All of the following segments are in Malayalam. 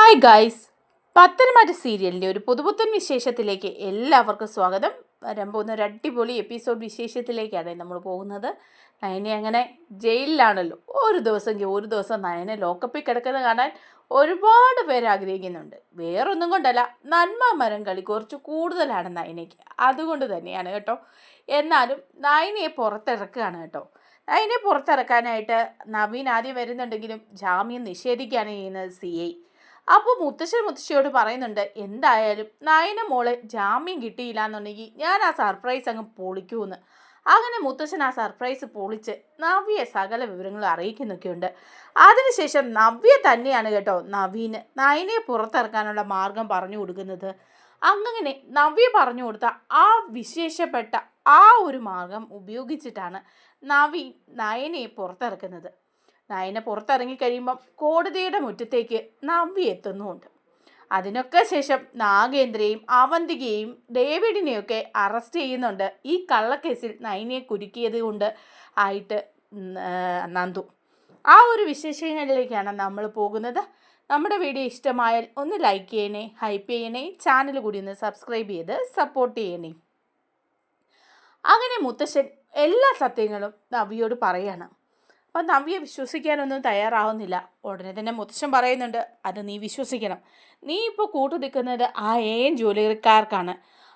ഹായ് ഗായ്സ്, പത്തനംതിട്ട സീരിയലിൻ്റെ ഒരു പുതുപുത്തൻ വിശേഷത്തിലേക്ക് എല്ലാവർക്കും സ്വാഗതം. വരാൻ പോകുന്ന ഒരു അടിപൊളി എപ്പിസോഡ് വിശേഷത്തിലേക്കാണ് നമ്മൾ പോകുന്നത്. നയനെ അങ്ങനെ ജയിലിലാണല്ലോ. ഒരു ദിവസം നയനെ ലോക്കപ്പിൽ കിടക്കുന്നത് കാണാൻ ഒരുപാട് പേര് ആഗ്രഹിക്കുന്നുണ്ട്. വേറൊന്നും കൊണ്ടല്ല, നന്മ മരം കളി കുറച്ച് കൂടുതലാണ് നയനയ്ക്ക്. അതുകൊണ്ട് തന്നെയാണ് കേട്ടോ. എന്നാലും നയനയെ പുറത്തിറക്കുകയാണ് കേട്ടോ. നയനെ പുറത്തിറക്കാനായിട്ട് നവീൻ ആദ്യം വരുന്നുണ്ടെങ്കിലും ജാമ്യം നിഷേധിക്കുകയാണ് ചെയ്യുന്നത് CI. അപ്പോൾ മുത്തശ്ശിയോട് പറയുന്നുണ്ട്, എന്തായാലും നയന മോളെ ജാമ്യം കിട്ടിയില്ല എന്നുണ്ടെങ്കിൽ ഞാൻ ആ സർപ്രൈസ് അങ്ങ് പൊളിക്കൂന്ന്. അങ്ങനെ മുത്തശ്ശൻ ആ സർപ്രൈസ് പൊളിച്ച് നവ്യെ സകല വിവരങ്ങളും അറിയിക്കുന്നൊക്കെയുണ്ട്. അതിനുശേഷം നവ്യ തന്നെയാണ് കേട്ടോ നവീന് നയനെ പുറത്തിറക്കാനുള്ള മാർഗം പറഞ്ഞു കൊടുക്കുന്നത്. അങ്ങനെ നവ്യ പറഞ്ഞു കൊടുത്ത ആ വിശേഷപ്പെട്ട ആ ഒരു മാർഗം ഉപയോഗിച്ചിട്ടാണ് നവീൻ നയനെ പുറത്തിറക്കുന്നത്. നയനെ പുറത്തിറങ്ങിക്കഴിയുമ്പം കോടതിയുടെ മുറ്റത്തേക്ക് നവ്യ എത്തുന്നുമുണ്ട്. അതിനൊക്കെ ശേഷം നാഗേന്ദ്രയെയും അവന്തികയെയും ഡേവിഡിനെയൊക്കെ അറസ്റ്റ് ചെയ്യുന്നുണ്ട്. ഈ കള്ളക്കേസിൽ നയനെ കുരുക്കിയത് കൊണ്ട് ആയിട്ട് നന്ദു. ആ ഒരു വിശേഷങ്ങളിലേക്കാണ് നമ്മൾ പോകുന്നത്. നമ്മുടെ വീഡിയോ ഇഷ്ടമായാൽ ഒന്ന് ലൈക്ക് ചെയ്യണേ, ഹൈപ്പ് ചെയ്യണേ, ചാനൽ കൂടി ഒന്ന് സബ്സ്ക്രൈബ് ചെയ്ത് സപ്പോർട്ട് ചെയ്യണേ. അങ്ങനെ മുത്തശ്ശൻ എല്ലാ സത്യങ്ങളും നവ്യയോട് പറയാണ്. അപ്പം നവ്യ വിശ്വസിക്കാനൊന്നും തയ്യാറാവുന്നില്ല. ഉടനെ തന്നെ മുത്തശ്ശൻ പറയുന്നുണ്ട്, അത് നീ വിശ്വസിക്കണം. നീ ഇപ്പോൾ കൂട്ടു നിൽക്കുന്നത് ആ AM ജോലിക്കാർക്കാണ്.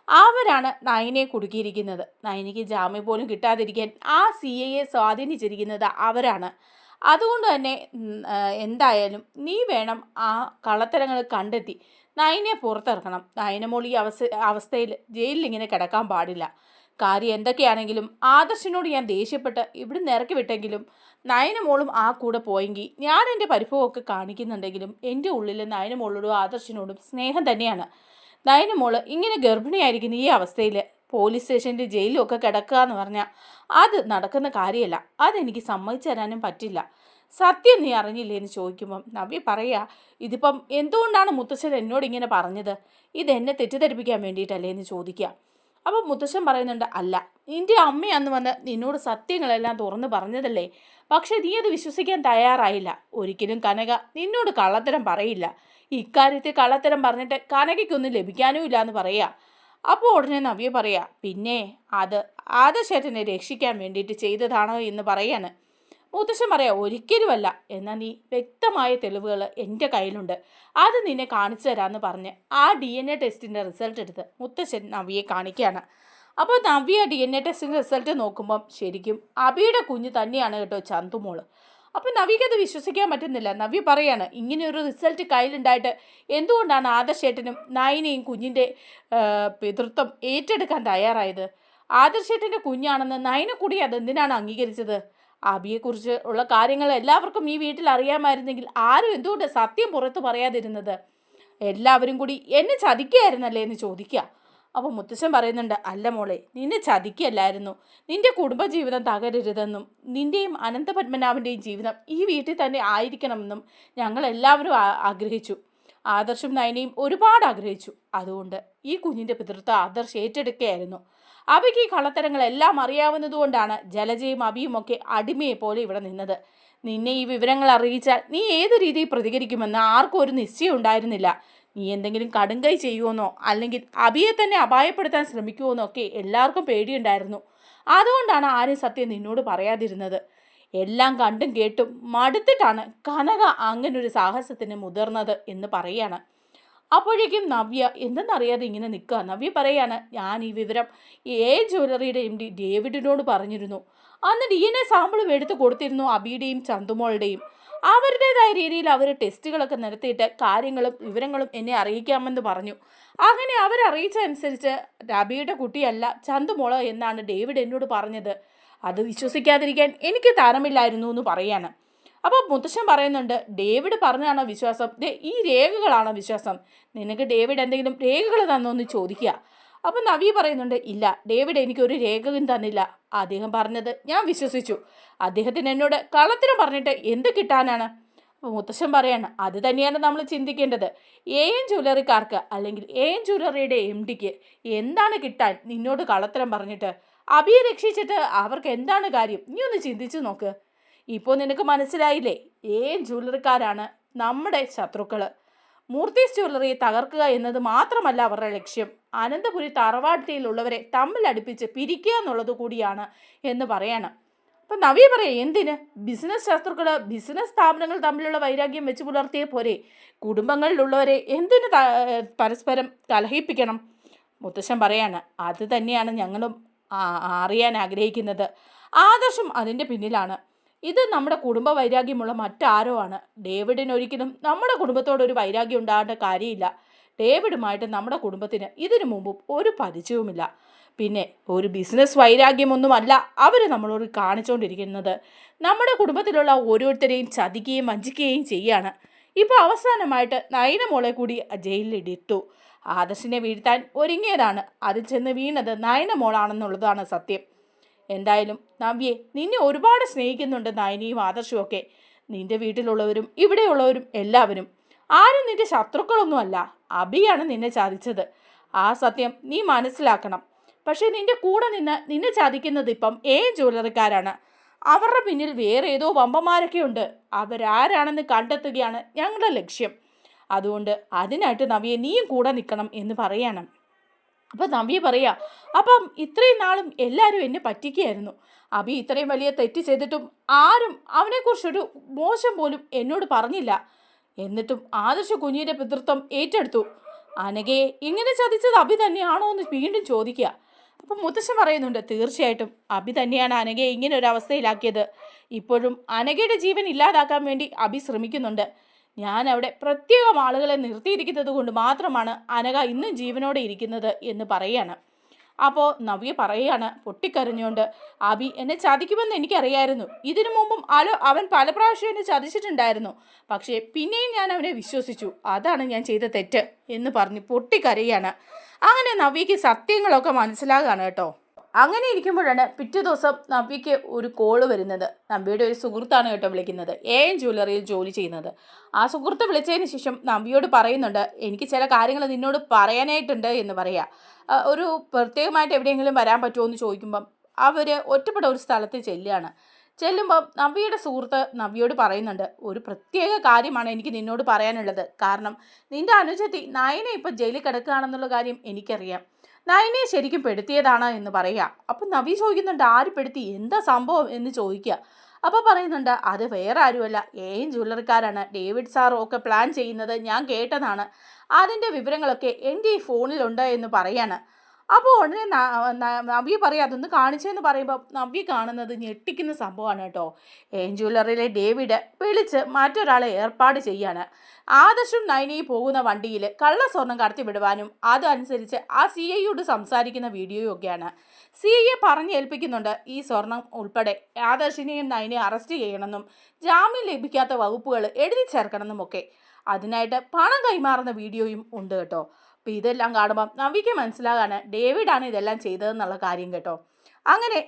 അവരാണ് നയനെ കുടുക്കിയിരിക്കുന്നത്. നയനയ്ക്ക് ജാമ്യം പോലും കിട്ടാതിരിക്കാൻ ആ CIയെ സ്വാധീനിച്ചിരിക്കുന്നത് അവരാണ്. അതുകൊണ്ട് തന്നെ എന്തായാലും നീ വേണം ആ കള്ളത്തരങ്ങൾ കണ്ടെത്തി നയനെ പുറത്തിറക്കണം. നയനമോൾ ഈ അവസ്ഥയിൽ ജയിലിൽ ഇങ്ങനെ കിടക്കാൻ പാടില്ല. കാര്യം എന്തൊക്കെയാണെങ്കിലും ആദർശിനോട് ഞാൻ ദേഷ്യപ്പെട്ട് ഇവിടുന്ന് ഇറക്കി വിട്ടെങ്കിലും നയനമോളും ആ കൂടെ പോയെങ്കിൽ ഞാൻ എൻ്റെ പരിഭവമൊക്കെ കാണിക്കുന്നുണ്ടെങ്കിലും എൻ്റെ ഉള്ളിൽ നയനമോളോടും ആദർശിനോടും സ്നേഹം തന്നെയാണ്. നയനമോള് ഇങ്ങനെ ഗർഭിണിയായിരിക്കുന്ന ഈ അവസ്ഥയിൽ പോലീസ് സ്റ്റേഷൻ്റെ ജയിലിലും ഒക്കെ കിടക്കുക എന്ന് പറഞ്ഞാൽ അത് നടക്കുന്ന കാര്യമല്ല. അതെനിക്ക് സമ്മതിച്ചു തരാനും പറ്റില്ല. സത്യം നീ അറിഞ്ഞില്ലേ എന്ന് ചോദിക്കുമ്പം നവ്യ പറയുക, ഇതിപ്പം എന്തുകൊണ്ടാണ് മുത്തശ്ശൻ എന്നോട് ഇങ്ങനെ പറഞ്ഞത്? ഇതെന്നെ തെറ്റിദ്ധരിപ്പിക്കാൻ വേണ്ടിയിട്ടല്ലേ എന്ന് ചോദിക്കുക. അപ്പോൾ മുത്തശ്ശൻ പറയുന്നുണ്ട്, അല്ല, നിൻ്റെ അമ്മ അന്ന് വന്ന് നിന്നോട് സത്യങ്ങളെല്ലാം തുറന്ന് പറഞ്ഞതല്ലേ. പക്ഷെ നീ അത് വിശ്വസിക്കാൻ തയ്യാറായില്ല. ഒരിക്കലും കനക നിന്നോട് കള്ളത്തരം പറയില്ല. ഇക്കാര്യത്തിൽ കള്ളത്തരം പറഞ്ഞിട്ട് കനകയ്ക്കൊന്നും ലഭിക്കാനും ഇല്ല എന്ന് പറയുക. അപ്പോൾ ഉടനെ നവ്യ പറയുക, പിന്നെ അത് ആദർശേട്ടനെ രക്ഷിക്കാൻ വേണ്ടിയിട്ട് ചെയ്തതാണോ എന്ന് പറയാണ്. മുത്തശ്ശൻ പറയാം, ഒരിക്കലുമല്ല. എന്നാൽ നീ വ്യക്തമായ തെളിവുകൾ എൻ്റെ കയ്യിലുണ്ട്, അത് നിന്നെ കാണിച്ചു തരാമെന്ന് പറഞ്ഞ് ആ DNA ടെസ്റ്റിൻ്റെ റിസൾട്ട് എടുത്ത് മുത്തശ്ശൻ നവ്യയെ കാണിക്കുകയാണ്. അപ്പോൾ നവ്യ DNA ടെസ്റ്റിൻ്റെ റിസൾട്ട് നോക്കുമ്പം ശരിക്കും അബിയുടെ കുഞ്ഞ് തന്നെയാണ് കേട്ടോ ചന്തുമോള്. അപ്പോൾ നവ്യക്കത് വിശ്വസിക്കാൻ പറ്റുന്നില്ല. നവ്യ പറയാണ്, ഇങ്ങനെയൊരു റിസൾട്ട് കയ്യിലുണ്ടായിട്ട് എന്തുകൊണ്ടാണ് ആദർശേട്ടനും നയനയും കുഞ്ഞിൻ്റെ പിതൃത്വം ഏറ്റെടുക്കാൻ തയ്യാറായത്? ആദർശേട്ടൻ്റെ കുഞ്ഞാണെന്ന് നയന കൂടി അതെന്തിനാണ് അംഗീകരിച്ചത്? അബിയെക്കുറിച്ച് ഉള്ള കാര്യങ്ങൾ എല്ലാവർക്കും ഈ വീട്ടിൽ അറിയാമായിരുന്നെങ്കിൽ ആരും എന്തുകൊണ്ട് സത്യം പുറത്ത് പറയാതിരുന്നത്? എല്ലാവരും കൂടി എന്നെ ചതിക്കുകയായിരുന്നല്ലേ എന്ന് ചോദിക്കുക. അപ്പോൾ മുത്തശ്ശൻ പറയുന്നുണ്ട്, അല്ല മോളെ, നിന്നെ ചതിക്കുകയല്ലായിരുന്നു. നിൻ്റെ കുടുംബജീവിതം തകരരുതെന്നും നിൻ്റെയും അനന്തപത്മനാഭൻ്റെയും ജീവിതം ഈ വീട്ടിൽ തന്നെ ആയിരിക്കണമെന്നും ഞങ്ങളെല്ലാവരും ആഗ്രഹിച്ചു. ആദർശും നയനയും ഒരുപാട് ആഗ്രഹിച്ചു. അതുകൊണ്ട് ഈ കുഞ്ഞിൻ്റെ പിതൃത്വം ആദർശ് ഏറ്റെടുക്കുകയായിരുന്നു. അബിക്ക് ഈ കള്ളത്തരങ്ങളെല്ലാം അറിയാവുന്നതുകൊണ്ടാണ് ജലജയും അബിയും ഒക്കെ അടിമയെ പോലെ ഇവിടെ നിന്നത്. നിന്നെ ഈ വിവരങ്ങൾ അറിയിച്ചാൽ നീ ഏത് രീതിയിൽ പ്രതികരിക്കുമെന്ന് ആർക്കും ഒരു നിശ്ചയം ഉണ്ടായിരുന്നില്ല. നീ എന്തെങ്കിലും കടുങ്കൈ ചെയ്യുമെന്നോ അല്ലെങ്കിൽ അബിയെ തന്നെ അപായപ്പെടുത്താൻ ശ്രമിക്കുമെന്നോ ഒക്കെ എല്ലാവർക്കും പേടിയുണ്ടായിരുന്നു. അതുകൊണ്ടാണ് ആരും സത്യം നിന്നോട് പറയാതിരുന്നത്. എല്ലാം കണ്ടും കേട്ടും മടുത്തിട്ടാണ് കനക അങ്ങനൊരു സാഹസത്തിന് മുതിർന്നത് എന്ന് പറയാണ്. അപ്പോഴേക്കും നവ്യ എന്തെന്നറിയാതെ ഇങ്ങനെ നിൽക്കുക. നവ്യ പറയാണ്, ഞാൻ ഈ വിവരം ജ്വല്ലറിയുടെ MD ഡേവിഡിനോട് പറഞ്ഞിരുന്നു. അന്ന് DNA സാമ്പിളും എടുത്ത് കൊടുത്തിരുന്നു അബിയുടെയും ചന്തുമോളുടെയും. അവരുടേതായ രീതിയിൽ അവർ ടെസ്റ്റുകളൊക്കെ നടത്തിയിട്ട് കാര്യങ്ങളും വിവരങ്ങളും എന്നെ അറിയിക്കാമെന്ന് പറഞ്ഞു. അങ്ങനെ അവരറിയിച്ചതനുസരിച്ച് അബിയുടെ കുട്ടിയല്ല ചന്തുമോള് എന്നാണ് ഡേവിഡ് എന്നോട് പറഞ്ഞത്. അത് വിശ്വസിക്കാതിരിക്കാൻ എനിക്ക് തരമില്ലായിരുന്നു എന്ന് പറയാണ്. അപ്പോൾ മുത്തശ്ശൻ പറയുന്നുണ്ട്, ഡേവിഡ് പറഞ്ഞാണോ വിശ്വാസം? ഈ രേഖകളാണോ വിശ്വാസം? നിനക്ക് ഡേവിഡ് എന്തെങ്കിലും രേഖകൾ തന്നോ എന്ന് ചോദിക്കുക. അപ്പം നവ്യ പറയുന്നുണ്ട്, ഇല്ല, ഡേവിഡ് എനിക്കൊരു രേഖയും തന്നില്ല. അദ്ദേഹം പറഞ്ഞത് ഞാൻ വിശ്വസിച്ചു. അദ്ദേഹത്തിന് എന്നോട് കള്ളത്തരം പറഞ്ഞിട്ട് എന്ത് കിട്ടാനാണ്? അപ്പോൾ മുത്തശ്ശൻ പറയാണ്, അത് തന്നെയാണ് നമ്മൾ ചിന്തിക്കേണ്ടത്. AM ജ്വല്ലറിക്കാർക്ക് അല്ലെങ്കിൽ AM ജ്വല്ലറിയുടെ MDക്ക് എന്താണ് കിട്ടാൻ നിന്നോട് കള്ളത്തരം പറഞ്ഞിട്ട്? അബിയെ രക്ഷിച്ചിട്ട് അവർക്ക് എന്താണ് കാര്യം? നീ ഒന്ന് ചിന്തിച്ചു നോക്ക്. ഇപ്പോൾ നിനക്ക് മനസ്സിലായില്ലേ, ജ്വല്ലറിക്കാരാണ് നമ്മുടെ ശത്രുക്കൾ. മൂർത്തീസ് ജ്വല്ലറിയെ തകർക്കുക എന്നത് മാത്രമല്ല അവരുടെ ലക്ഷ്യം, അനന്തപുരി തറവാട്ടിലുള്ളവരെ തമ്മിൽ അടുപ്പിച്ച് പിരിക്കുക എന്നുള്ളത് കൂടിയാണ് എന്ന് പറയാണ്. അപ്പം നവ്യ പറയാം, എന്തിന് ബിസിനസ് ശത്രുക്കള് ബിസിനസ് സ്ഥാപനങ്ങൾ തമ്മിലുള്ള വൈരാഗ്യം വെച്ച് പുലർത്തിയ പോരെ, കുടുംബങ്ങളിലുള്ളവരെ എന്തിന് പരസ്പരം കലഹിപ്പിക്കണം? മുത്തശ്ശൻ പറയാണ്, അത് തന്നെയാണ് ഞങ്ങളും അറിയാൻ ആഗ്രഹിക്കുന്നത്. ആദർശം അതിൻ്റെ പിന്നിലാണ്. ഇത് നമ്മുടെ കുടുംബ വൈരാഗ്യമുള്ള മറ്റാരോ ആണ്. ഡേവിഡിന് ഒരിക്കലും നമ്മുടെ കുടുംബത്തോടൊരു വൈരാഗ്യം ഉണ്ടാകേണ്ട കാര്യമില്ല. ഡേവിഡുമായിട്ട് നമ്മുടെ കുടുംബത്തിന് ഇതിനു മുമ്പും ഒരു പരിചയവുമില്ല. പിന്നെ ഒരു ബിസിനസ് വൈരാഗ്യമൊന്നുമല്ല അവർ നമ്മളോട് കാണിച്ചുകൊണ്ടിരിക്കുന്നത്. നമ്മുടെ കുടുംബത്തിലുള്ള ഓരോരുത്തരെയും ചതിക്കുകയും വഞ്ചിക്കുകയും ചെയ്യാണ്. ഇപ്പോൾ അവസാനമായിട്ട് നയന മോളെ കൂടി ജയിലിലിട്ടു. ആദർശിനെ വീഴ്ത്താൻ ഒരുങ്ങിയതാണ്. അതിൽ ചെന്ന് വീണത് നയന മോളാണെന്നുള്ളതാണ് സത്യം. എന്തായാലും നവ്യെ, നിന്നെ ഒരുപാട് സ്നേഹിക്കുന്നുണ്ട് നയനിയും ആദർശവും ഒക്കെ. നിന്റെ വീട്ടിലുള്ളവരും ഇവിടെയുള്ളവരും എല്ലാവരും ആരും നിന്റെ ശത്രുക്കളൊന്നുമല്ല. അഭിയാണ് നിന്നെ ചതിച്ചത്. ആ സത്യം നീ മനസ്സിലാക്കണം. പക്ഷേ നിന്റെ കൂടെ നിന്നെ ചതിക്കുന്നത് ഇപ്പം ജ്വല്ലറിക്കാരാണ്. അവരുടെ പിന്നിൽ വേറെ ഏതോ വമ്പന്മാരൊക്കെ ഉണ്ട്. അവരാരാണെന്ന് കണ്ടെത്തുകയാണ് ഞങ്ങളുടെ ലക്ഷ്യം. അതുകൊണ്ട് അതിനായിട്ട് നവ്യെ നീയും കൂടെ നിൽക്കണം എന്ന് പറയണം. അപ്പം നവ്യ പറയാ, അപ്പം ഇത്രയും നാളും എല്ലാവരും എന്നെ പറ്റിക്കുകയായിരുന്നു. അഭി ഇത്രയും വലിയ തെറ്റ് ചെയ്തിട്ടും ആരും അവനെക്കുറിച്ചൊരു മോശം പോലും എന്നോട് പറഞ്ഞില്ല. എന്നിട്ടും ആദർശ കുഞ്ഞിൻ്റെ പിതൃത്വം ഏറ്റെടുത്തു. അനഘയെ ഇങ്ങനെ ചതിച്ചത് അഭി തന്നെയാണോ എന്ന് വീണ്ടും ചോദിക്കുക. അപ്പം മുത്തശ്ശൻ പറയുന്നുണ്ട്, തീർച്ചയായിട്ടും അഭി തന്നെയാണ് അനഘയെ ഇങ്ങനെ ഒരു അവസ്ഥയിലാക്കിയത്. ഇപ്പോഴും അനഘയുടെ ജീവൻ ഇല്ലാതാക്കാൻ വേണ്ടി അഭി ശ്രമിക്കുന്നുണ്ട്. ഞാൻ അവിടെ പ്രത്യേകം ആളുകളെ നിർത്തിയിരിക്കുന്നത് കൊണ്ട് മാത്രമാണ് അനഘ ഇന്നും ജീവനോടെ ഇരിക്കുന്നത് എന്ന് പറയാണ്. അപ്പോൾ നവ്യ പറയാണ് പൊട്ടിക്കരഞ്ഞുകൊണ്ട്, അഭി എന്നെ ചതിക്കുമെന്ന് എനിക്കറിയായിരുന്നു. ഇതിനു മുമ്പും അവൻ പല പ്രാവശ്യം എന്നെ ചതിച്ചിട്ടുണ്ടായിരുന്നു. പക്ഷേ പിന്നെയും ഞാൻ അവനെ വിശ്വസിച്ചു. അതാണ് ഞാൻ ചെയ്ത തെറ്റ് എന്ന് പറഞ്ഞ് പൊട്ടിക്കരയാണ്. അങ്ങനെ നവ്യയ്ക്ക് സത്യങ്ങളൊക്കെ മനസ്സിലാകാണ് കേട്ടോ. അങ്ങനെ ഇരിക്കുമ്പോഴാണ് പിറ്റേ ദിവസം നവ്യയ്ക്ക് ഒരു കോള് വരുന്നത്. നവ്യയുടെ ഒരു സുഹൃത്താണ് കേട്ടോ വിളിക്കുന്നത്, ജ്വല്ലറിയിൽ ജോലി ചെയ്യുന്നത്. ആ സുഹൃത്ത് വിളിച്ചതിന് ശേഷം നവ്യയോട് പറയുന്നുണ്ട്, എനിക്ക് ചില കാര്യങ്ങൾ നിന്നോട് പറയാനായിട്ടുണ്ട് എന്ന് പറയാം. ഒരു പ്രത്യേകമായിട്ട് എവിടെയെങ്കിലും വരാൻ പറ്റുമോ എന്ന് ചോദിക്കുമ്പം അവർ ഒറ്റപ്പെട്ട ഒരു സ്ഥലത്ത് ചെല്ലുമ്പം നവ്യയുടെ സുഹൃത്ത് നവ്യയോട് പറയുന്നുണ്ട്, ഒരു പ്രത്യേക കാര്യമാണ് എനിക്ക് നിന്നോട് പറയാനുള്ളത്. കാരണം നിന്റെ അനുജത്തി നയന ഇപ്പം ജയിലിൽ കിടക്കുകയാണെന്നുള്ള കാര്യം എനിക്കറിയാം. നയനയെ ശരിക്കും പെടുത്തിയതാണ് എന്ന് പറയുക. അപ്പം നവ്യ ചോദിക്കുന്നുണ്ട്, ആര് പെടുത്തി, എന്താ സംഭവം എന്ന് ചോദിക്കുക. അപ്പോൾ പറയുന്നുണ്ട്, അത് വേറെ ആരുമല്ല, ജ്വല്ലറിക്കാരാണ്. ഡേവിഡ് സാറും ഒക്കെ പ്ലാൻ ചെയ്യുന്നത് ഞാൻ കേട്ടതാണ്. അതിൻ്റെ വിവരങ്ങളൊക്കെ എൻ്റെ ഈ ഫോണിലുണ്ട് എന്ന് പറയാണ്. അപ്പോൾ ഉടനെ നവ്യ പറയാം, അതൊന്ന് കാണിച്ചെന്ന് പറയുമ്പോൾ നവ്യ കാണുന്നത് ഞെട്ടിക്കുന്ന സംഭവമാണ് കേട്ടോ. ജ്വല്ലറിയിലെ ഡേവിഡ് വിളിച്ച് മറ്റൊരാളെ ഏർപ്പാട് ചെയ്യാണ്. ആദർശും നയനയും പോകുന്ന വണ്ടിയിൽ കള്ളസ്വർണം കടത്തിവിടുവാനും അതനുസരിച്ച് ആ CIയോട് സംസാരിക്കുന്ന വീഡിയോയും ഒക്കെയാണ്. CI പറഞ്ഞേൽപ്പിക്കുന്നുണ്ട്, ഈ സ്വർണം ഉൾപ്പെടെ ആദർശിനെയും നയനെയും അറസ്റ്റ് ചെയ്യണമെന്നും ജാമ്യം ലഭിക്കാത്ത വകുപ്പുകൾ എഴുതി ചേർക്കണമെന്നും ഒക്കെ. അതിനായിട്ട് പണം കൈമാറുന്ന വീഡിയോയും ഉണ്ട് കേട്ടോ. അപ്പോൾ ഇതെല്ലാം കാണുമ്പം നവ്യയ്ക്ക് മനസ്സിലാകാണ് ഡേവിഡാണ് ഇതെല്ലാം ചെയ്തതെന്നുള്ള കാര്യം കേട്ടോ. അങ്ങനെ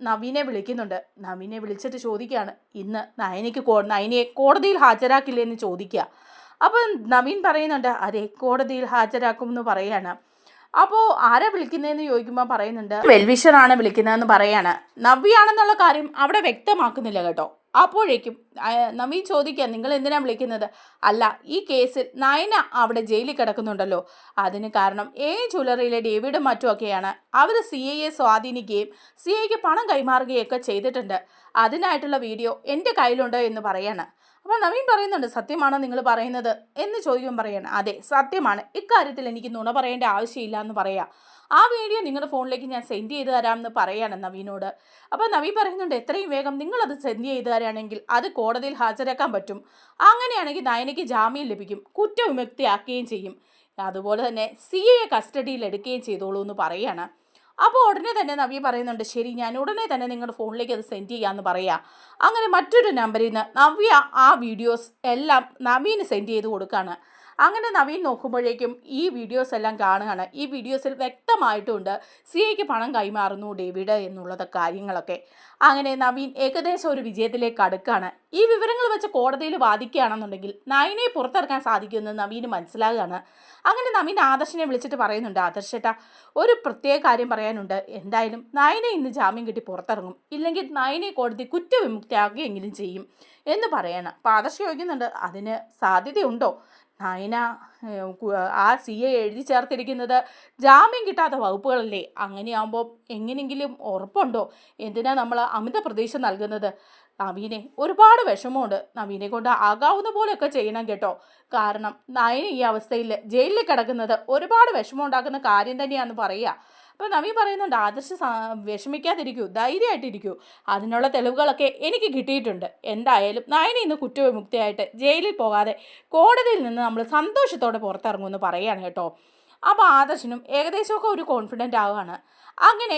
നവീനെ വിളിക്കുന്നുണ്ട്. നവീനെ വിളിച്ചിട്ട് ചോദിക്കുകയാണ്, ഇന്ന് നയനയെ കോടതിയിൽ ഹാജരാക്കില്ലേ എന്ന് ചോദിക്കുക. അപ്പം നവീൻ പറയുന്നുണ്ട്, അതെ കോടതിയിൽ ഹാജരാക്കുമെന്ന് പറയാണ്. അപ്പോൾ ആരാ വിളിക്കുന്നതെന്ന് ചോദിക്കുമ്പോൾ പറയുന്നുണ്ട്, വെൽവിഷറാണ് വിളിക്കുന്നതെന്ന് പറയാണ്. നവ്യാണെന്നുള്ള കാര്യം അവിടെ വ്യക്തമാക്കുന്നില്ല കേട്ടോ. അപ്പോഴേക്കും നവീൻ ചോദിക്കുക, നിങ്ങൾ എന്തിനാണ് വിളിക്കുന്നത്? അല്ല, ഈ കേസിൽ നയന അവിടെ ജയിലിൽ കിടക്കുന്നുണ്ടല്ലോ, അതിന് കാരണം ജ്വല്ലറിയിലെ ഡേവിഡും മറ്റുമൊക്കെയാണ്. അവർ CIയെ സ്വാധീനിക്കുകയും CIക്ക് പണം കൈമാറുകയൊക്കെ ചെയ്തിട്ടുണ്ട്. അതിനായിട്ടുള്ള വീഡിയോ എൻ്റെ കയ്യിലുണ്ട് എന്ന് പറയാണ്. അപ്പോൾ നവീൻ പറയുന്നുണ്ട്, സത്യമാണോ നിങ്ങൾ പറയുന്നത് എന്ന് ചോദിക്കുമ്പോൾ പറയാണ്, അതെ സത്യമാണ്, ഇക്കാര്യത്തിൽ എനിക്ക് നുണ പറയേണ്ട ആവശ്യമില്ല എന്ന് പറയാം. ആ വീഡിയോ നിങ്ങളുടെ ഫോണിലേക്ക് ഞാൻ സെൻഡ് ചെയ്ത് തരാമെന്ന് പറയാണ് നവീനോട്. അപ്പോൾ നവീൻ പറയുന്നുണ്ട്, എത്രയും വേഗം നിങ്ങളത് സെൻഡ് ചെയ്ത് തരാണെങ്കിൽ അത് കോടതിയിൽ ഹാജരാക്കാൻ പറ്റും. അങ്ങനെയാണെങ്കിൽ നയനയ്ക്ക് ജാമ്യം ലഭിക്കും, കുറ്റവിമുക്തിയാക്കുകയും ചെയ്യും. അതുപോലെ തന്നെ CIയെ കസ്റ്റഡിയിൽ എടുക്കുകയും ചെയ്തോളൂ എന്ന് പറയാണ്. അപ്പോൾ ഉടനെ തന്നെ നവ്യ പറയുന്നുണ്ട്, ശരി ഞാൻ ഉടനെ തന്നെ നിങ്ങളുടെ ഫോണിലേക്ക് അത് സെൻഡ് ചെയ്യാമെന്ന് പറയാം. അങ്ങനെ മറ്റൊരു നമ്പറിൽ നിന്ന് നവ്യ ആ വീഡിയോസ് എല്ലാം നവീന് സെൻഡ് ചെയ്ത് കൊടുക്കുകയാണ്. അങ്ങനെ നവീൻ നോക്കുമ്പോഴേക്കും ഈ വീഡിയോസ് എല്ലാം കാണുകയാണ്. ഈ വീഡിയോസിൽ വ്യക്തമായിട്ടുണ്ട് CIക്ക് പണം കൈമാറുന്നു ഡേവിഡ് എന്നുള്ള കാര്യങ്ങളൊക്കെ. അങ്ങനെ നവീൻ ഏകദേശം ഒരു വിജയത്തിലേക്ക് അടുക്കുകയാണ്. ഈ വിവരങ്ങൾ വെച്ച് കോടതിയിൽ വാദിക്കുകയാണെന്നുണ്ടെങ്കിൽ നയനെ പുറത്തിറക്കാൻ സാധിക്കുമെന്ന് നവീന് മനസ്സിലാകുകയാണ്. അങ്ങനെ നവീൻ ആദർശിനെ വിളിച്ചിട്ട് പറയുന്നുണ്ട്, ആദർശേട്ടാ ഒരു പ്രത്യേക കാര്യം പറയാനുണ്ട്. എന്തായാലും നയനെ ഇന്ന് ജാമ്യം കിട്ടി പുറത്തിറങ്ങും, ഇല്ലെങ്കിൽ നയനെ കോടതി കുറ്റവിമുക്തിയാകുകയെങ്കിലും ചെയ്യും എന്ന് പറയണം. അപ്പോൾ ആദർശ് ചോദിക്കുന്നുണ്ട്, അതിന് സാധ്യതയുണ്ടോ? നയന ആ സി എ എഴുതി ചേർത്തിരിക്കുന്നത് ജാമ്യം കിട്ടാത്ത വകുപ്പുകളല്ലേ? അങ്ങനെയാകുമ്പോൾ എങ്ങനെയെങ്കിലും ഉറപ്പുണ്ടോ? എന്തിനാ നമ്മൾ അമിത പ്രതീക്ഷ നൽകുന്നത്? നവീനെ ഒരുപാട് വിഷമമുണ്ട്. നവീനെ കൊണ്ട് ആകാവുന്ന പോലെയൊക്കെ ചെയ്യണം കേട്ടോ. കാരണം നയന ഈ അവസ്ഥയിൽ ജയിലിൽ കിടക്കുന്നത് ഒരുപാട് വിഷമം ഉണ്ടാക്കുന്ന കാര്യം തന്നെയാണെന്ന് പറയുക. അപ്പോൾ നവീൻ പറയുന്നുണ്ട്, ആദർശ് വിഷമിക്കാതിരിക്കൂ, ധൈര്യമായിട്ടിരിക്കൂ. അതിനുള്ള തെളിവുകളൊക്കെ എനിക്ക് കിട്ടിയിട്ടുണ്ട്. എന്തായാലും നയന ഇന്ന് കുറ്റവിമുക്തിയായിട്ട് ജയിലിൽ പോകാതെ കോടതിയിൽ നിന്ന് നമ്മൾ സന്തോഷത്തോടെ പുറത്തിറങ്ങുമെന്ന് പറയുകയാണ് കേട്ടോ. അപ്പോൾ ആദർശനും ഏകദേശമൊക്കെ ഒരു കോൺഫിഡൻ്റ് ആവുകയാണ്. അങ്ങനെ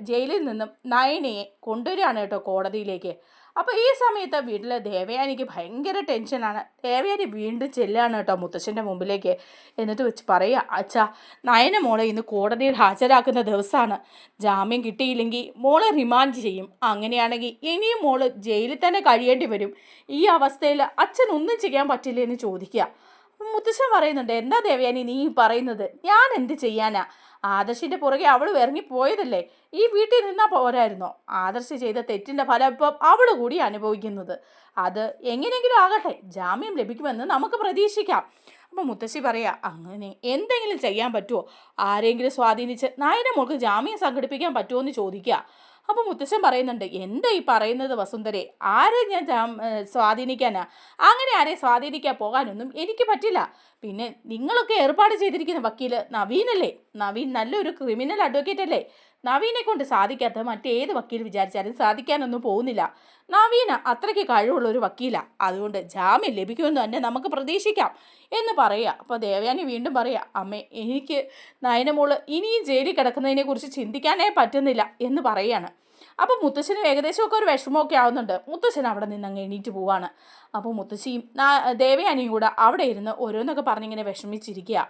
ജയിലിൽ നിന്നും നയനയെ കൊണ്ടുവരികയാണ് കേട്ടോ കോടതിയിലേക്ക്. അപ്പോൾ ഈ സമയത്ത് വീട്ടിൽ ദേവയാനിക്ക് ഭയങ്കര ടെൻഷനാണ്. ദേവയാനി വീണ്ടും ചെല്ലുകയാണ് കേട്ടോ മുത്തശ്ശൻ്റെ മുമ്പിലേക്ക്. എന്നിട്ട് വെച്ച് പറയുക, അച്ഛാ, നയന മോളെ ഇന്ന് കോടതിയിൽ ഹാജരാക്കുന്ന ദിവസമാണ്. ജാമ്യം കിട്ടിയില്ലെങ്കിൽ മോളെ റിമാൻഡ് ചെയ്യും. അങ്ങനെയാണെങ്കിൽ ഇനിയും മോള് ജയിലിൽ തന്നെ കഴിയേണ്ടി വരും. ഈ അവസ്ഥയിൽ അച്ഛൻ ഒന്നും ചെയ്യാൻ പറ്റില്ല എന്ന് ചോദിക്കുക. മുത്തശ്ശൻ പറയുന്നുണ്ട്, എന്താ ദേവയാനി നീ പറയുന്നത്? ഞാൻ എന്ത് ചെയ്യാനാ? ആദർശിൻ്റെ പുറകെ അവൾ ഇറങ്ങിപ്പോയതല്ലേ? ഈ വീട്ടിൽ നിന്നാൽ പോരായിരുന്നോ? ആദർശ് ചെയ്ത തെറ്റിൻ്റെ ഫലം ഇപ്പം അവൾ കൂടി അനുഭവിക്കുന്നത്. അത് എങ്ങനെയെങ്കിലും ആകട്ടെ, ജാമ്യം ലഭിക്കുമെന്ന് നമുക്ക് പ്രതീക്ഷിക്കാം. അപ്പം മുത്തശ്ശി പറയാ, അങ്ങനെ എന്തെങ്കിലും ചെയ്യാൻ പറ്റുമോ? ആരെങ്കിലും സ്വാധീനിച്ച് നയന മോൾക്ക് ജാമ്യം സംഘടിപ്പിക്കാൻ പറ്റുമോ എന്ന് ചോദിക്കുക. അപ്പോൾ മുത്തശ്ശൻ പറയുന്നുണ്ട്, എന്താ ഈ പറയുന്നത് വസുന്ധരെ? ആരെ ഞാൻ സ്വാധീനിക്കാനാ? അങ്ങനെ ആരെ സ്വാധീനിക്കാൻ പോകാനൊന്നും എനിക്ക് പറ്റില്ല. പിന്നെ നിങ്ങളൊക്കെ ഏർപ്പാട് ചെയ്തിരിക്കുന്ന വക്കീൽ നവീനല്ലേ? നവീൻ നല്ലൊരു ക്രിമിനൽ അഡ്വക്കേറ്റ് അല്ലേ? നവീനെ കൊണ്ട് സാധിക്കാത്ത മറ്റേത് വക്കീൽ വിചാരിച്ചാലും സാധിക്കാനൊന്നും പോകുന്നില്ല. നവീന അത്രയ്ക്ക് കഴിവുള്ളൊരു വക്കീലാണ്. അതുകൊണ്ട് ജാമ്യം ലഭിക്കുമെന്ന് തന്നെ നമുക്ക് പ്രതീക്ഷിക്കാം എന്ന് പറയുക. അപ്പോൾ ദേവയാനി വീണ്ടും പറയുക, അമ്മേ, എനിക്ക് നയനമോള് ഇനിയും ജയിലിൽ കിടക്കുന്നതിനെക്കുറിച്ച് ചിന്തിക്കാനേ പറ്റുന്നില്ല എന്ന് പറയുകയാണ്. അപ്പോൾ മുത്തശ്ശനും ഏകദേശമൊക്കെ ഒരു വിഷമമൊക്കെ ആവുന്നുണ്ട്. മുത്തശ്ശൻ അവിടെ നിന്ന് അങ്ങ് എണീറ്റ് പോവാണ്. അപ്പോൾ മുത്തശ്ശിയും ദേവയാനിയും കൂടെ അവിടെ ഇരുന്ന് ഓരോന്നൊക്കെ പറഞ്ഞിങ്ങനെ വിഷമിച്ചിരിക്കുക.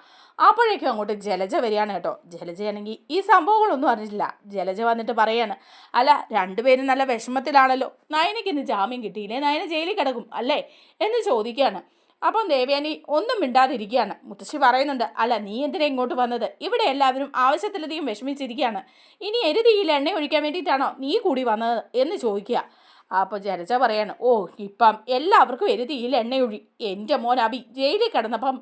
അപ്പോഴേക്കും അങ്ങോട്ട് ജലജ വരികയാണ് കേട്ടോ. ജലജയാണെങ്കിൽ ഈ സംഭവങ്ങളൊന്നും അറിഞ്ഞില്ല. ജലജ വന്നിട്ട് പറയാണ്, അല്ല, രണ്ടുപേരും നല്ല വിഷമത്തിലാണല്ലോ. നയനയ്ക്ക് ഇന്ന് ജാമ്യം കിട്ടിയില്ലേ? നയന ജയിലിൽ കിടക്കും അല്ലേ എന്ന് ചോദിക്കുകയാണ്. അപ്പം ദേവയാനി ഒന്നും മിണ്ടാതിരിക്കുകയാണ്. മുത്തശ്ശി പറയുന്നുണ്ട്, അല്ല, നീ എന്തിനാ ഇങ്ങോട്ട് വന്നത്? ഇവിടെ എല്ലാവരും ആവശ്യത്തിലധികം വിഷമിച്ചിരിക്കുകയാണ്. ഇനി എരുതിയിൽ എണ്ണ ഒഴിക്കാൻ വേണ്ടിയിട്ടാണോ നീ കൂടി വന്നത് എന്ന് ചോദിക്കുക. അപ്പോൾ ജലജ പറയാണ്, ഓ, ഇപ്പം എല്ലാവർക്കും എരുതിയിൽ എണ്ണയൊഴി. എൻ്റെ മോൻ അബി ജയിലിൽ കിടന്നപ്പം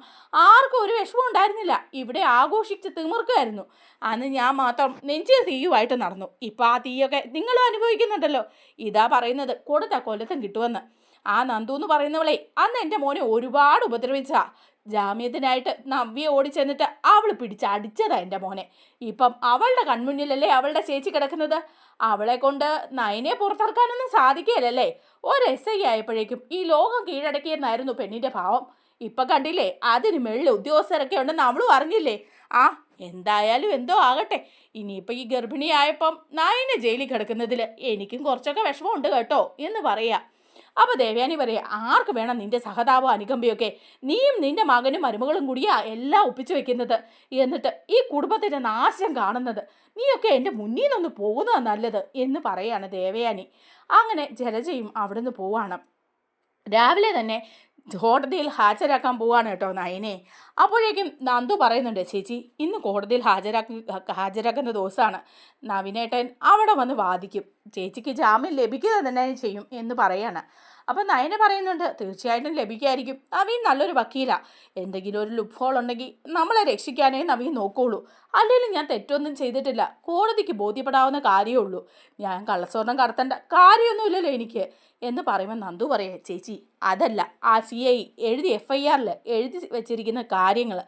ആർക്കും ഒരു വിഷമം ഉണ്ടായിരുന്നില്ല. ഇവിടെ ആഘോഷിച്ച് തിമിർക്കുമായിരുന്നു. അന്ന് ഞാൻ മാത്രം നെഞ്ചിൽ തീയുമായിട്ട് നടന്നു. ഇപ്പം ആ തീയൊക്കെ നിങ്ങളും അനുഭവിക്കുന്നുണ്ടല്ലോ. ഇതാ പറയുന്നത് കൊടുത്ത കൊല്ലത്തും കിട്ടുമെന്ന്. ആ നന്ദു എന്ന് പറയുന്നവളെ അന്ന് എൻ്റെ മോനെ ഒരുപാട് ഉപദ്രവിച്ചാ. ജാമ്യത്തിനായിട്ട് നവ്യെ ഓടിച്ചെന്നിട്ട് അവൾ പിടിച്ചടിച്ചതാ എൻ്റെ മോനെ. ഇപ്പം അവളുടെ കൺമുന്നിലല്ലേ അവളുടെ ചേച്ചി കിടക്കുന്നത്. അവളെ കൊണ്ട് നയനെ പുറത്തിറക്കാനൊന്നും സാധിക്കുകയല്ലേ. ഒരു SI ആയപ്പോഴേക്കും ഈ ലോകം കീഴടക്കിയെന്നായിരുന്നു പെണ്ണിൻ്റെ ഭാവം. ഇപ്പം കണ്ടില്ലേ, അതിന് മെള്ളിൽ ഉദ്യോഗസ്ഥരൊക്കെ ഉണ്ടെന്ന് അവളും അറിഞ്ഞില്ലേ? ആ, എന്തായാലും എന്തോ ആകട്ടെ. ഇനിയിപ്പോൾ ഈ ഗർഭിണിയായപ്പം നയനെ ജയിലിൽ കിടക്കുന്നതിൽ എനിക്കും കുറച്ചൊക്കെ വിഷമമുണ്ട് കേട്ടോ എന്ന് പറയാം. അപ്പോൾ ദേവയാനി പറയാ, ആർക്ക് വേണം നിന്റെ സഹതാപം അനുകമ്പയൊക്കെ? നീയും നിന്റെ മകനും മരുമകളും കൂടിയാ എല്ലാം ഒപ്പിച്ചു വെക്കുന്നത്. എന്നിട്ട് ഈ കുടുംബത്തിൻ്റെ നാശം കാണുന്നത്. നീയൊക്കെ എൻ്റെ മുന്നിൽ നിന്ന് പോകുന്നതാണ് നല്ലത് എന്ന് പറയാണ് ദേവയാനി. അങ്ങനെ ജലജയും അവിടുന്ന് പോവാണ്. രാവിലെ തന്നെ കോടതിയിൽ ഹാജരാക്കാൻ പോവാണ് കേട്ടോ നയനെ. അപ്പോഴേക്കും നന്ദു പറയുന്നുണ്ട്, ചേച്ചി, ഇന്ന് കോടതിയിൽ ഹാജരാക്കുന്ന ദിവസമാണ്. നവീനേട്ടൻ അവിടെ വന്ന് വാദിക്കും. ചേച്ചിക്ക് ജാമ്യം ലഭിക്കുക തന്നെ ചെയ്യും എന്ന് പറയാണ്. അപ്പം നയന പറയുന്നുണ്ട്, തീർച്ചയായിട്ടും ലഭിക്കുമായിരിക്കും. നവീൻ നല്ലൊരു വക്കീലാണ്. എന്തെങ്കിലും ഒരു ലുപ്പ് ഹോൾ ഉണ്ടെങ്കിൽ നമ്മളെ രക്ഷിക്കാനേ നവീൻ നോക്കുകയുള്ളൂ. അല്ലെങ്കിൽ ഞാൻ തെറ്റൊന്നും ചെയ്തിട്ടില്ല. കോടതിക്ക് ബോധ്യപ്പെടാവുന്ന കാര്യമേ ഉള്ളൂ. ഞാൻ കള്ളസ്വർണം കടത്തേണ്ട കാര്യമൊന്നുമില്ലല്ലോ എനിക്ക് എന്ന് പറയുമ്പോൾ നന്ദു പറയാം, ചേച്ചി, അതല്ല, ആ CI എഴുതി FIR എഴുതി വെച്ചിരിക്കുന്ന കാര്യങ്ങൾ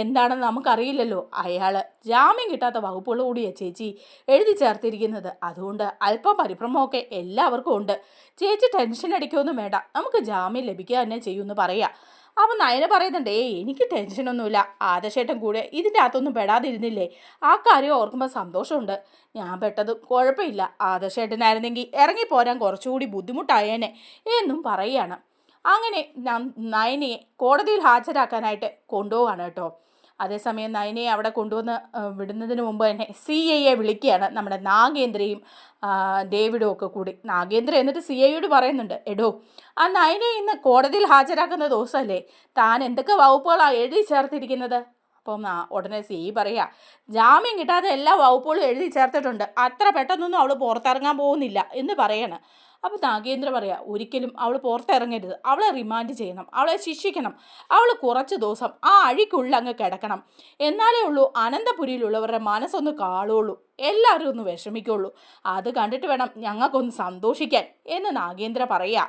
എന്താണെന്ന് നമുക്കറിയില്ലല്ലോ. അയാൾ ജാമ്യം കിട്ടാത്ത വകുപ്പുകൾ കൂടിയാണ് ചേച്ചി എഴുതി ചേർത്തിരിക്കുന്നത്. അതുകൊണ്ട് അല്പം പരിഭ്രമമൊക്കെ എല്ലാവർക്കും ഉണ്ട്. ചേച്ചി ടെൻഷൻ അടിക്കുകയൊന്നും വേണ്ട, നമുക്ക് ജാമ്യം ലഭിക്കുക തന്നെ ചെയ്യുമെന്ന് പറയാം. അപ്പം നയന പറയുന്നുണ്ട്, എനിക്ക് ടെൻഷനൊന്നുമില്ല. ആദർശേട്ടൻ കൂടെ ഇതിൻ്റെ അകത്തൊന്നും പെടാതിരുന്നില്ലേ? ആ കാര്യം ഓർക്കുമ്പോൾ സന്തോഷമുണ്ട്. ഞാൻ പെട്ടതും കുഴപ്പമില്ല. ആദർശേട്ടനായിരുന്നെങ്കിൽ ഇറങ്ങിപ്പോരാൻ കുറച്ചുകൂടി ബുദ്ധിമുട്ടായേനെ എന്നും പറയുകയാണ്. അങ്ങനെ നയനയെ കോടതിയിൽ ഹാജരാക്കാനായിട്ട് കൊണ്ടുപോവാണ് കേട്ടോ. അതേസമയം നയനയെ അവിടെ കൊണ്ടുവന്ന് വിടുന്നതിന് മുമ്പ് തന്നെ CIയെ വിളിക്കുകയാണ് നമ്മുടെ നാഗേന്ദ്രയും ഡേവിഡും ഒക്കെ കൂടി. നാഗേന്ദ്ര എന്നിട്ട് CIയോട് പറയുന്നുണ്ട്, എടോ, ആ നയനയെ ഇന്ന് കോടതിയിൽ ഹാജരാക്കുന്ന ദിവസമല്ലേ, താൻ എന്തൊക്കെ വകുപ്പുകളാണ് എഴുതി ചേർത്തിരിക്കുന്നത്? അപ്പം ഉടനെ CI പറയുക, ജാമ്യം കിട്ടാതെ എല്ലാ വകുപ്പുകളും എഴുതി ചേർത്തിട്ടുണ്ട്. അത്ര പെട്ടെന്നൊന്നും അവൾ പുറത്തിറങ്ങാൻ പോകുന്നില്ല എന്ന് പറയാണ്. അപ്പോൾ നാഗേന്ദ്ര പറയാ ഒരിക്കലും അവൾ പുറത്തിറങ്ങരുത്, അവളെ റിമാൻഡ് ചെയ്യണം, അവളെ ശിക്ഷിക്കണം, അവൾ കുറച്ച് ദിവസം ആ അഴിക്കുള്ളിൽ അങ്ങ് കിടക്കണം, എന്നാലേ ഉള്ളൂ അനന്തപുരിയിലുള്ളവരുടെ മനസ്സൊന്ന് കാളുള്ളൂ, എല്ലാവരും ഒന്ന് വിഷമിക്കുള്ളൂ, അത് കണ്ടിട്ട് വേണം ഞങ്ങൾക്കൊന്ന് സന്തോഷിക്കാൻ എന്ന് നാഗേന്ദ്ര പറയാ.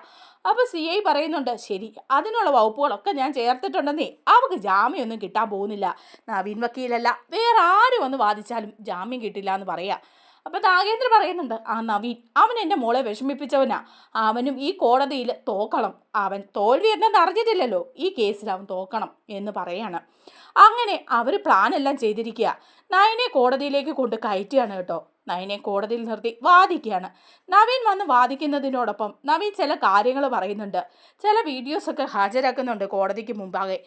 അപ്പോൾ CI പറയുന്നുണ്ട് ശരി, അതിനുള്ള വകുപ്പുകളൊക്കെ ഞാൻ ചേർത്തിട്ടുണ്ടെന്നേ, അവൾക്ക് ജാമ്യമൊന്നും കിട്ടാൻ പോകുന്നില്ല, നവീൻ വക്കീലല്ല വേറെ ആരും വന്ന് വാദിച്ചാലും ജാമ്യം കിട്ടില്ല എന്ന് പറയാ. അപ്പോൾ നാഗേന്ദ്ര പറയുന്നുണ്ട് ആ നവീൻ അവൻ എൻ്റെ മോളെ വിഷമിപ്പിച്ചവനാ, അവനും ഈ കോടതിയിൽ തോക്കണം, അവൻ തോൽവി എന്തെന്ന് അറിഞ്ഞിട്ടില്ലല്ലോ, ഈ കേസിൽ അവൻ തോക്കണം എന്ന് പറയാണ്. അങ്ങനെ അവർ പ്ലാൻ എല്ലാം ചെയ്തിരിക്കുക. നയനെ കോടതിയിലേക്ക് കൊണ്ട് കയറ്റുകയാണ് കേട്ടോ. നയനെ കോടതിയിൽ നിർത്തി വാദിക്കുകയാണ്. നവീൻ വന്ന് വാദിക്കുന്നതിനോടൊപ്പം നവീൻ ചില കാര്യങ്ങൾ പറയുന്നുണ്ട്, ചില വീഡിയോസൊക്കെ ഹാജരാക്കുന്നുണ്ട് കോടതിക്ക് മുമ്പാകെ.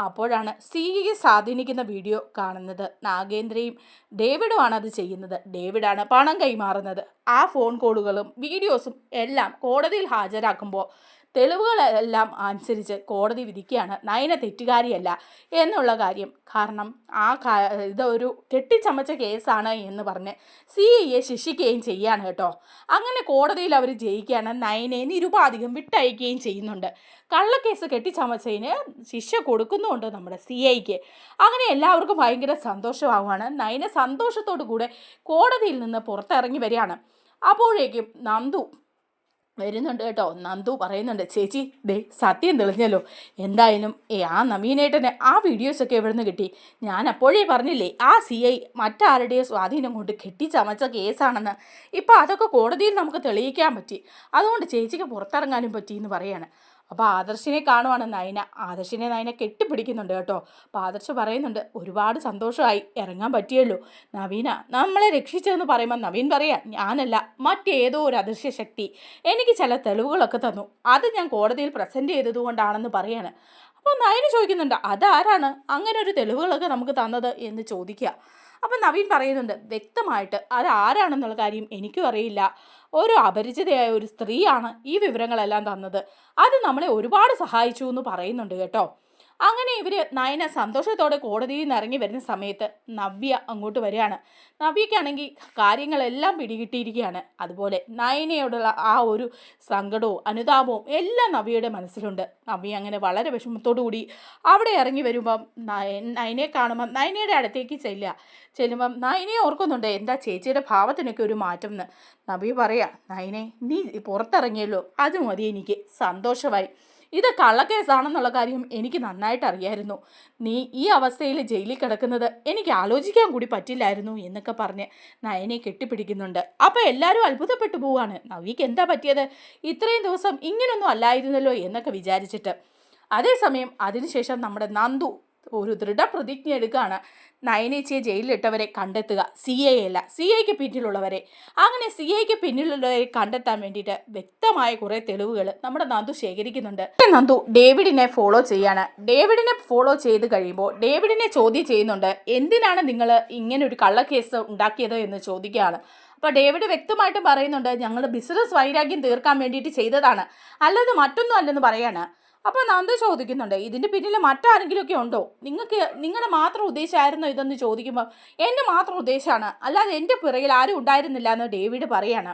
അപ്പോഴാണ് CIയെ സ്വാധീനിക്കുന്ന വീഡിയോ കാണുന്നത്. നാഗേന്ദ്രയും ഡേവിഡുമാണ് അത് ചെയ്യുന്നത്. ഡേവിഡാണ് പണം കൈമാറുന്നത്. ആ ഫോൺ കോളുകളും വീഡിയോസും എല്ലാം കോടതിയിൽ ഹാജരാക്കുമ്പോൾ തെളിവുകളെല്ലാം അനുസരിച്ച് കോടതി വിധിക്കുകയാണ് നയന തെറ്റുകാരിയല്ല എന്നുള്ള കാര്യം. കാരണം ഇതൊരു കെട്ടിച്ചമച്ച കേസാണ് എന്ന് പറഞ്ഞ് CIയെ ശിക്ഷിക്കുകയും ചെയ്യാണ് കേട്ടോ. അങ്ങനെ കോടതിയിൽ അവർ ജയിക്കുകയാണ്. നയനെ നിരുപാധികം വിട്ടയക്കുകയും ചെയ്യുന്നുണ്ട്. കള്ളക്കേസ് കെട്ടിച്ചമച്ചതിന് ശിക്ഷ കൊടുക്കുന്നുമുണ്ട് നമ്മുടെ CIക്ക്. അങ്ങനെ എല്ലാവർക്കും ഭയങ്കര സന്തോഷമാവുകയാണ്. നയന സന്തോഷത്തോടു കൂടെ കോടതിയിൽ നിന്ന് പുറത്തിറങ്ങി വരികയാണ്. അപ്പോഴേക്കും നന്ദു വരുന്നുണ്ട് കേട്ടോ. നന്ദു പറയുന്നുണ്ട് ചേച്ചി ദേ സത്യം തെളിഞ്ഞല്ലോ, എന്തായാലും ആ നവീനേട്ടന് ആ വീഡിയോസൊക്കെ എവിടെ നിന്ന് കിട്ടി? ഞാൻ അപ്പോഴേ പറഞ്ഞില്ലേ ആ CI മറ്റാരുടെയോ സ്വാധീനം കൊണ്ട് കെട്ടിച്ചമച്ച കേസാണെന്ന്. ഇപ്പോൾ അതൊക്കെ കോടതിയിൽ നമുക്ക് തെളിയിക്കാൻ പറ്റി, അതുകൊണ്ട് ചേച്ചിക്ക് പുറത്തിറങ്ങാനും പറ്റി എന്ന് പറയാണ്. അപ്പോൾ ആദർശിനെ കാണുവാണ് നയന. ആദർശിനെ നയന കെട്ടിപ്പിടിക്കുന്നുണ്ട് കേട്ടോ. അപ്പോൾ ആദർശ് പറയുന്നുണ്ട് ഒരുപാട് സന്തോഷമായി, ഇറങ്ങാൻ പറ്റിയല്ലോ. നവീന നമ്മളെ രക്ഷിച്ചതെന്ന് പറയുമ്പോൾ നവീൻ പറയാം ഞാനല്ല, മറ്റേതോ ഒരു അദൃശ്യ ശക്തി എനിക്ക് ചില തെളിവുകളൊക്കെ തന്നു, അത് ഞാൻ കോടതിയിൽ പ്രസൻറ്റ് ചെയ്തതുകൊണ്ടാണെന്ന് പറയാണ്. അപ്പോൾ നയന ചോദിക്കുന്നുണ്ട് അതാരാണ് അങ്ങനെ ഒരു തെളിവുകളൊക്കെ നമുക്ക് തന്നത് എന്ന് ചോദിക്കുക. അപ്പം നവീൻ പറയുന്നുണ്ട് വ്യക്തമായിട്ട് അത് ആരാണെന്നുള്ള കാര്യം എനിക്കും അറിയില്ല, ഒരു അപരിചിതയായ ഒരു സ്ത്രീയാണ് ഈ വിവരങ്ങളെല്ലാം തന്നത്, അത് നമ്മളെ ഒരുപാട് സഹായിച്ചു എന്ന് പറയുന്നുണ്ട് കേട്ടോ. അങ്ങനെ ഇവർ നയന സന്തോഷത്തോടെ കോടതിയിൽ നിന്ന് ഇറങ്ങി വരുന്ന സമയത്ത് നവ്യ അങ്ങോട്ട് വരികയാണ്. നവ്യക്കാണെങ്കിൽ കാര്യങ്ങളെല്ലാം പിടികിട്ടിയിരിക്കുകയാണ്. അതുപോലെ നയനയോടുള്ള ആ ഒരു സങ്കടവും അനുതാപവും എല്ലാം നവ്യയുടെ മനസ്സിലുണ്ട്. നവ്യ അങ്ങനെ വളരെ വിഷമത്തോടു കൂടി അവിടെ ഇറങ്ങി വരുമ്പം നയനയെ കാണുമ്പം നയനയുടെ അടുത്തേക്ക് ചെല്ലുമ്പം നയനയെ ഓർക്കുന്നുണ്ട് എന്താ ചേച്ചിയുടെ ഭാവത്തിനൊക്കെ ഒരു മാറ്റം എന്ന്. നവ്യ പറയാ നയനെ നീ പുറത്തിറങ്ങിയല്ലോ, അത് മതി, എനിക്ക് സന്തോഷമായി, ഇത് കള്ളക്കേസാണെന്നുള്ള കാര്യം എനിക്ക് നന്നായിട്ട് അറിയായിരുന്നു, നീ ഈ അവസ്ഥയിൽ ജയിലിൽ കിടക്കുന്നത് എനിക്ക് ആലോചിക്കാൻ കൂടി പറ്റില്ലായിരുന്നു എന്നൊക്കെ പറഞ്ഞ് നയനെ കെട്ടിപ്പിടിക്കുന്നുണ്ട്. അപ്പോൾ എല്ലാവരും അത്ഭുതപ്പെട്ടു പോവുകയാണ്, നവ്യക്ക് എന്താ പറ്റിയത്, ഇത്രയും ദിവസം ഇങ്ങനൊന്നും അല്ലായിരുന്നല്ലോ എന്നൊക്കെ വിചാരിച്ചിട്ട്. അതേസമയം അതിനുശേഷം നമ്മുടെ നന്ദു ഒരു ദൃഢപ്രതിജ്ഞ എടുക്കുകയാണ്, നയനേച്ചിയെ ജയിലിലിട്ടവരെ കണ്ടെത്തുക, CI അല്ല CIക്ക് പിന്നിലുള്ളവരെ. അങ്ങനെ CIക്ക് പിന്നിലുള്ളവരെ കണ്ടെത്താൻ വേണ്ടിയിട്ട് വ്യക്തമായ കുറേ തെളിവുകൾ നമ്മുടെ നന്ദു ശേഖരിക്കുന്നുണ്ട്. നന്ദു ഡേവിഡിനെ ഫോളോ ചെയ്യാണ്. ഡേവിഡിനെ ഫോളോ ചെയ്ത് കഴിയുമ്പോൾ ഡേവിഡിനെ ചോദ്യം ചെയ്യുന്നുണ്ട്, എന്തിനാണ് നിങ്ങൾ ഇങ്ങനെ ഒരു കള്ളക്കേസ് ഉണ്ടാക്കിയത് എന്ന് ചോദിക്കുകയാണ്. അപ്പോൾ ഡേവിഡ് വ്യക്തമായിട്ടും പറയുന്നുണ്ട് ഞങ്ങൾ ബിസിനസ് വൈരാഗ്യം തീർക്കാൻ വേണ്ടിയിട്ട് ചെയ്തതാണ്, അല്ലാതെ മറ്റൊന്നും അല്ലെന്ന് പറയാണ്. അപ്പോൾ നന്ദു ചോദിക്കുന്നുണ്ട് ഇതിൻ്റെ പിന്നിൽ മറ്റാരെങ്കിലുമൊക്കെ ഉണ്ടോ, നിങ്ങളുടെ മാത്രം ഉദ്ദേശമായിരുന്നോ ഇതെന്ന് ചോദിക്കുമ്പോൾ എൻ്റെ മാത്രം ഉദ്ദേശമാണ്, അല്ലാതെ എൻ്റെ പിറകിൽ ആരും ഉണ്ടായിരുന്നില്ല എന്ന് ഡേവിഡ് പറയാണ്.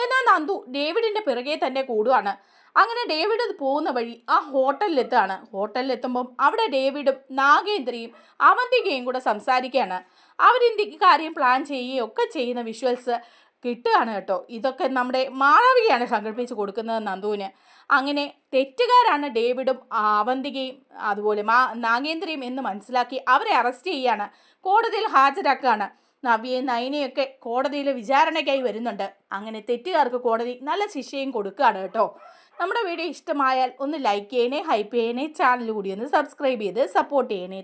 എന്നാൽ നന്ദു ഡേവിഡിൻ്റെ പിറകെ തന്നെ കൂടുകയാണ്. അങ്ങനെ ഡേവിഡ് പോകുന്ന വഴി ആ ഹോട്ടലിലെത്തുകയാണ്. ഹോട്ടലിലെത്തുമ്പം അവിടെ ഡേവിഡും നാഗേന്ദ്രയും അവന്തികയും കൂടെ സംസാരിക്കുകയാണ്. അവരിൻ്റെ കാര്യം പ്ലാൻ ചെയ്യുകയും ഒക്കെ ചെയ്യുന്ന വിഷ്വൽസ് കിട്ടുകയാണ് കേട്ടോ. ഇതൊക്കെ നമ്മുടെ മാളവികയാണ് സങ്കല്പിച്ച് കൊടുക്കുന്നത് നന്ദുവിന്. അങ്ങനെ തെറ്റുകാരാണ് ഡേവിഡും അവന്തികയും അതുപോലെ നാഗേന്ദ്രയും എന്ന് മനസ്സിലാക്കി അവരെ അറസ്റ്റ് ചെയ്യുകയാണ്, കോടതിയിൽ ഹാജരാക്കുകയാണ്. നവ്യയും നയനയൊക്കെ കോടതിയിൽ വിചാരണയ്ക്കായി വരുന്നുണ്ട്. അങ്ങനെ തെറ്റുകാർക്ക് കോടതി നല്ല ശിക്ഷയും കൊടുക്കുകയാണ് കേട്ടോ. നമ്മുടെ വീഡിയോ ഇഷ്ടമായാൽ ഒന്ന് ലൈക്ക് ചെയ്യണേ, ഹൈപ്പ് ചെയ്യണേ, ചാനൽ കൂടി ഒന്ന് സബ്സ്ക്രൈബ് ചെയ്ത് സപ്പോർട്ട് ചെയ്യണേ.